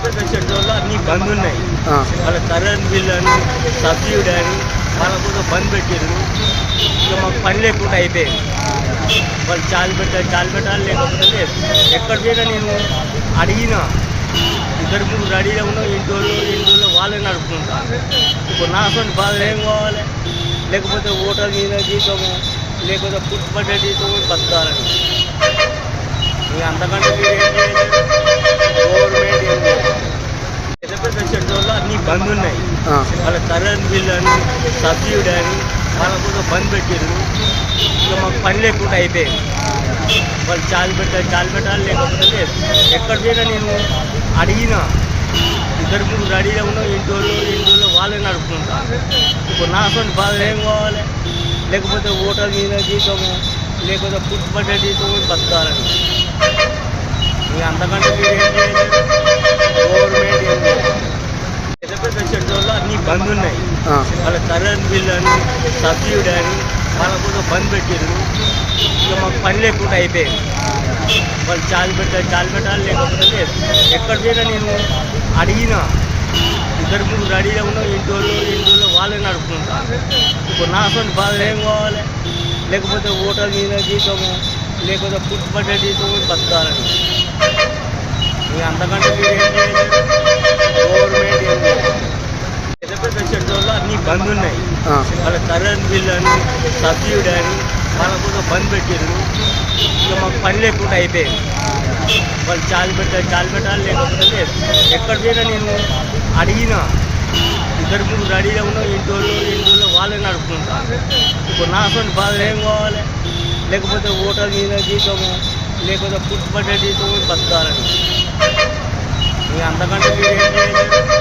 పెద్ద చెట్ల అన్ని బంద్ ఉన్నాయి. వాళ్ళ కరెంట్ బిల్లు అని సబ్సిడీ అని వాళ్ళ కూడా బంద్ పెట్టారు. ఇక మాకు పని లేకుండా అయిపోయింది. వాళ్ళు చాలు పెట్టాలి లేకపోతే లేదు. ఎక్కడ పోయినా నేను అడిగినా ఇద్దరు ముగ్గురు రెడీగా ఉన్నాం. ఇంట్లో వాళ్ళే నడుపుకుంటాను. ఇప్పుడు నా అసలు బాధ ఏం కావాలి? లేకపోతే ఓటర్ మీద జీతము లేకపోతే పుట్టుబడ్డ జీతం బతకాలని. ఇంకా అంతకంటే మీరు ఏం చేయలేదు. గవర్నమెంట్ ఏం చేయలేదు. పెద్ద పెద్ద చెట్ల అన్ని బంద్ ఉన్నాయి. వాళ్ళ కరెంట్ బిల్లు అని సబ్సిడీ అని వాళ్ళ కూడా బంద్ పెట్టారు. ఇక మాకు పని లేకుండా అయిపోయింది. వాళ్ళు చాలు పెట్టాలి లేకపోతే లేదు. ఎక్కడ పోయినా నేను అడిగినా ఇద్దరు ముగ్గురు రెడీగా ఉన్నాం. ఇంట్లో వాళ్ళే నడుపుకుంటాను. ఇప్పుడు నా అసలు బాధ ఏం కావాలి? లేకపోతే ఓటర్ మీద జీతము లేకపోతే పుట్టుబడ్డ జీతం బతకాలని. ఇంకా అంతకంటే మీరు ఏం చేయలేదు. గవర్నమెంట్ ఏం చేయలేదు. పెద్ద పెద్ద చెట్ల అన్ని బంద్ ఉన్నాయి. వాళ్ళ కరెంట్ బిల్లు అని సబ్సిడీ అని వాళ్ళ కూడా బంద్ పెట్టారు. ఇక మాకు పని లేకుండా అయిపోయింది. వాళ్ళు చాలు పెట్టాలి లేకపోతే లేదు. ఎక్కడ పోయినా నేను అడిగినా ఇద్దరు ముగ్గురు రెడీగా ఉన్నాం. ఇంట్లో వాళ్ళే నడుపుకుంటాను. ఇప్పుడు నా అసలు బాధ ఏం కావాలి? లేకపోతే ఓటర్ మీద జీతము లేకపోతే పుట్టుబడ్డ జీతం బతకాలని. ఇంకా అంతకంటే మీరు ఏం చేయలేదు. గవర్నమెంట్ ఏం చేయలేదు. పెద్ద పెద్ద చెట్ల అన్ని బంద్ ఉన్నాయి. వాళ్ళ కరెంట్ బిల్లు అని సబ్సిడీ అని వాళ్ళ కూడా బంద్ పెట్టారు. ఇక మాకు పని లేకుండా అయిపోయింది. వాళ్ళు చాలు పెట్టాలి లేకపోతే లేదు. ఎక్కడ పోయినా నేను అడిగినా ఇద్దరు ముగ్గురు రెడీగా ఉన్నాం. ఇంట్లో వాళ్ళే నడుపుకుంటాను. ఇప్పుడు నా అసలు బాధ ఏం కావాలి? లేకపోతే ఓటర్ మీద జీతము లేకపోతే పుట్టుబడ్డ జీతం బతకాలని. ఇంకా అంతకంటే మీరు ఏం చేయలేదు.